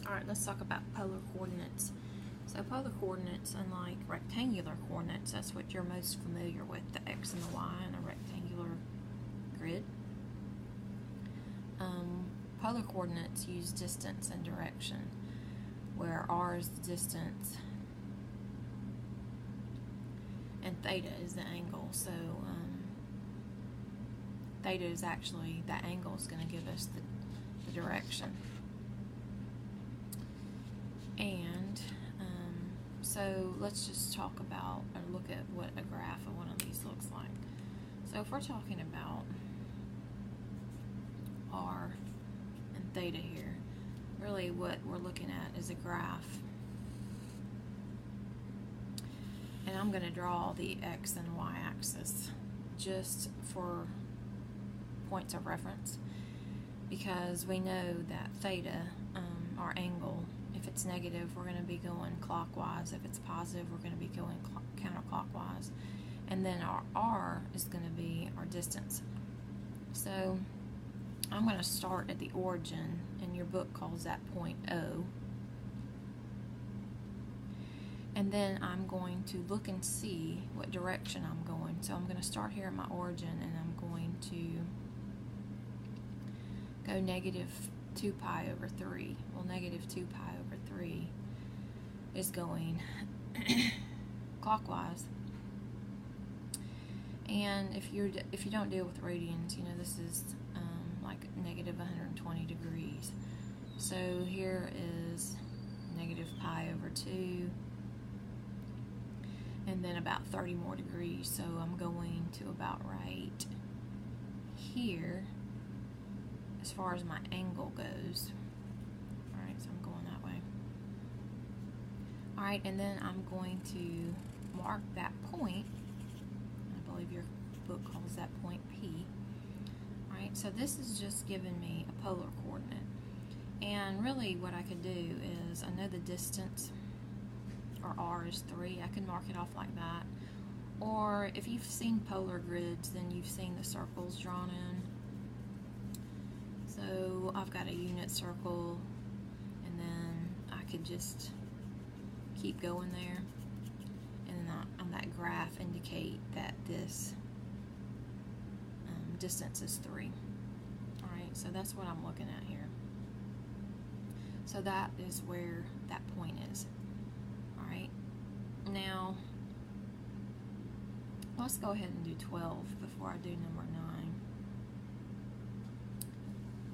Alright, let's talk about polar coordinates. So polar coordinates, unlike rectangular coordinates, that's what you're most familiar with, the x and the y in a rectangular grid. Polar coordinates use distance and direction, where r is the distance and theta is the angle. So theta is actually, that angle is going to give us the direction. And so let's just talk about, or look at what a graph of one of these looks like. So if we're talking about r and theta here, really what we're looking at is a graph. And I'm going to draw the x and y axis just for points of reference, because we know that theta, our angle, if it's negative, we're going to be going clockwise. If it's positive, we're going to be going counterclockwise. And then our r is going to be our distance. So I'm going to start at the origin, and your book calls that point O. And then I'm going to look and see what direction I'm going. So I'm going to start here at my origin, and I'm going to go negative 2 pi over 3. Well, negative 2 pi over 3 is going clockwise. And if you don't deal with radians, you know this is like negative 120 degrees. So here is negative pi over 2, and then about 30 more degrees. So I'm going to about right here as far as my angle goes. Alright, so I'm going that way. Alright, and then I'm going to mark that point. I believe your book calls that point P. Alright, so this is just giving me a polar coordinate. And really what I could do is, I know the distance, or r, is 3. I can mark it off like that. Or if you've seen polar grids, then you've seen the circles drawn in. So I've got a unit circle, and then I could just keep going there, and then on that graph indicate that this distance is 3. Alright, so that's what I'm looking at here. So that is where that point is. Alright, now let's go ahead and do 12 before I do number 9.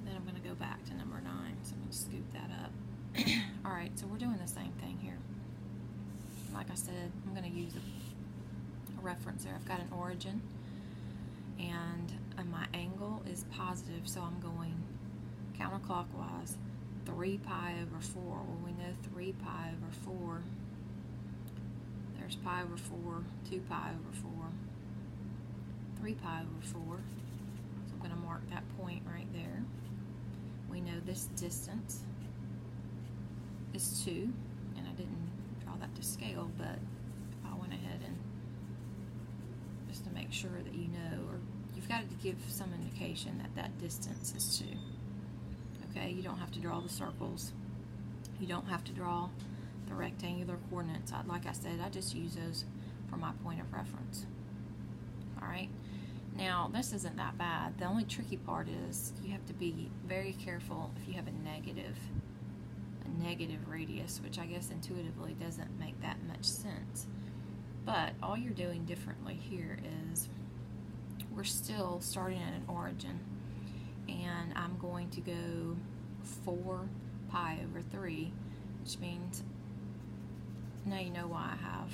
Then I'm going to go back to number 9, so I'm going to scoop that up. Alright, so we're doing the same thing here. Like I said, I'm going to use a reference there. I've got an origin, and my angle is positive, so I'm going counterclockwise. 3 pi over 4. Well, we know 3 pi over 4. There's pi over 4, 2 pi over 4, 3 pi over 4. So I'm going to mark that point right there. We know this distance is 2, and I didn't draw that to scale, but I went ahead and just to make sure that you know, or you've got to give some indication that that distance is 2. Okay, you don't have to draw the circles. You don't have to draw the rectangular coordinates. Like I said, I just use those for my point of reference. Alright, now this isn't that bad. The only tricky part is you have to be very careful if you have a negative radius, which I guess intuitively doesn't make that much sense. But all you're doing differently here is we're still starting at an origin, and I'm going to go 4 pi over 3, which means now you know why I have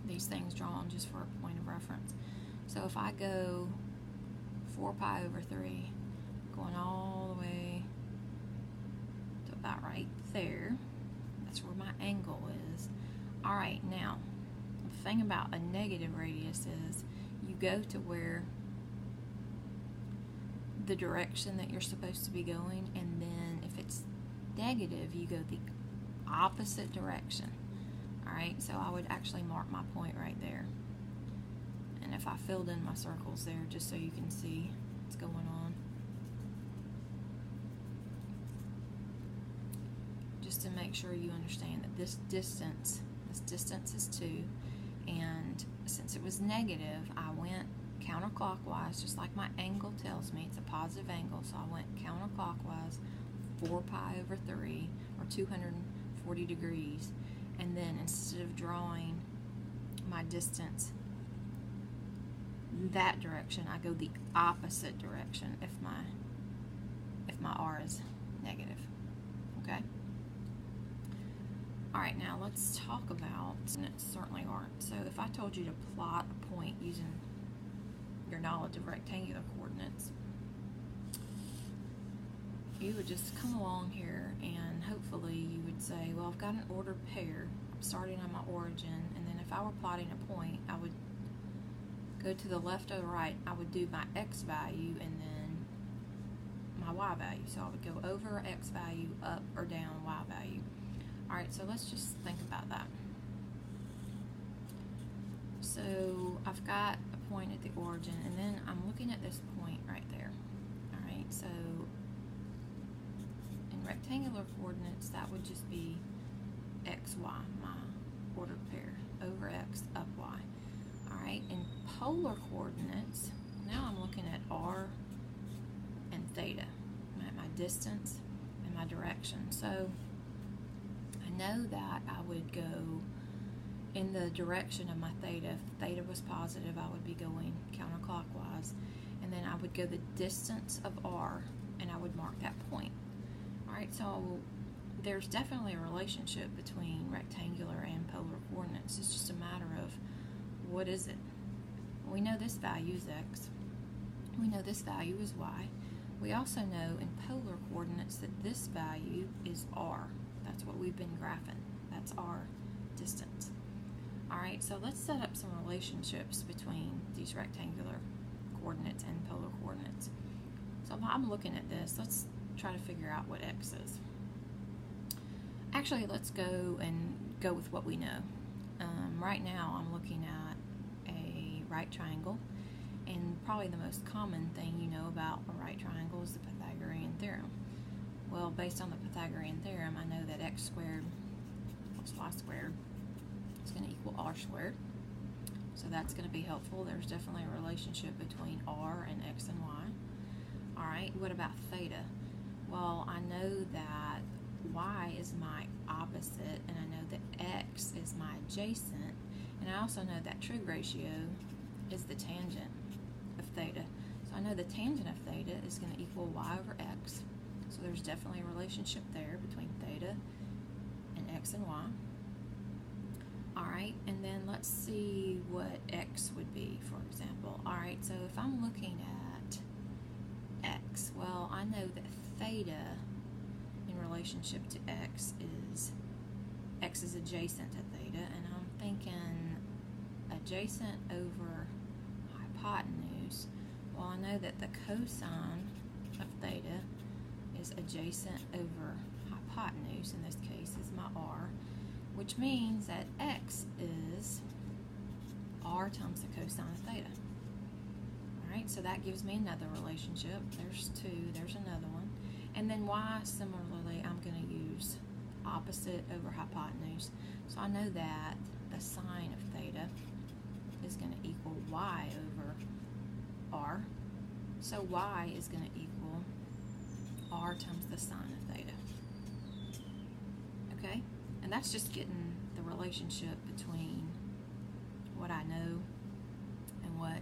these things drawn just for a point of reference. So if I go 4 pi over 3, going all the way to about right there, that's where my angle is. Alright, now the thing about a negative radius is you go to where the direction that you're supposed to be going, and then if it's negative, you go the opposite direction. Alright, so I would actually mark my point right there. And if I filled in my circles there, just so you can see what's going on. just to make sure you understand that this distance is 2, and since it was negative, I went counterclockwise, just like my angle tells me. It's a positive angle, so I went counterclockwise 4 pi over 3, or 240 degrees, and then instead of drawing my distance that direction, I go the opposite direction if my r is negative. Okay? Alright, now let's talk about, and it certainly aren't. So if I told you to plot a point using your knowledge of rectangular coordinates, you would just come along here and hopefully you would say, well, I've got an ordered pair. I'm starting on my origin, and then if I were plotting a point, I would go to the left or the right. I would do my x value and then my y value. So I would go over x value, up or down y value. Alright, so let's just think about that. So I've got a point at the origin, and then I'm looking at this point right there. Alright, so in rectangular coordinates, that would just be x, y, my ordered pair, over x, up y. Alright, in polar coordinates, now I'm looking at r and theta, my distance and my direction. So I know that I would go in the direction of my theta. If theta was positive, I would be going counterclockwise, and then I would go the distance of r, and I would mark that point. Alright, so there's definitely a relationship between rectangular and polar coordinates. It's just a matter of, what is it? We know this value is x. We know this value is y. We also know in polar coordinates that this value is r. That's what we've been graphing. That's our distance. Alright, so let's set up some relationships between these rectangular coordinates and polar coordinates. So if I'm looking at this, let's try to figure out what x is. Actually, let's go with what we know. Right now I'm looking at a right triangle, and probably the most common thing you know about a right triangle is the Pythagorean Theorem. Well, based on the Pythagorean Theorem, I know that x squared plus y squared is going to equal r squared. So that's going to be helpful. There's definitely a relationship between r and x and y. Alright, what about theta? Well, I know that y is my opposite, and I know that x is my adjacent, and I also know that trig ratio is the tangent of theta. So I know the tangent of theta is going to equal y over x. So there's definitely a relationship there between theta and x and y. Alright, and then let's see what x would be, for example. Alright, so if I'm looking at x, well, I know that theta in relationship to x is adjacent to theta, and I'm thinking adjacent over hypotenuse. Well, I know that the cosine of theta is adjacent over hypotenuse, in this case is my r, which means that x is r times the cosine of theta. Alright, so that gives me another relationship. There's two, there's another one. And then y, similarly, I'm going to use opposite over hypotenuse. So I know that the sine of theta is going to equal y over r. So y is going to equal r times the sine of theta. Okay? And that's just getting the relationship between what I know and what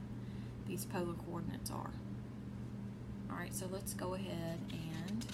these polar coordinates are. Alright, so let's go ahead and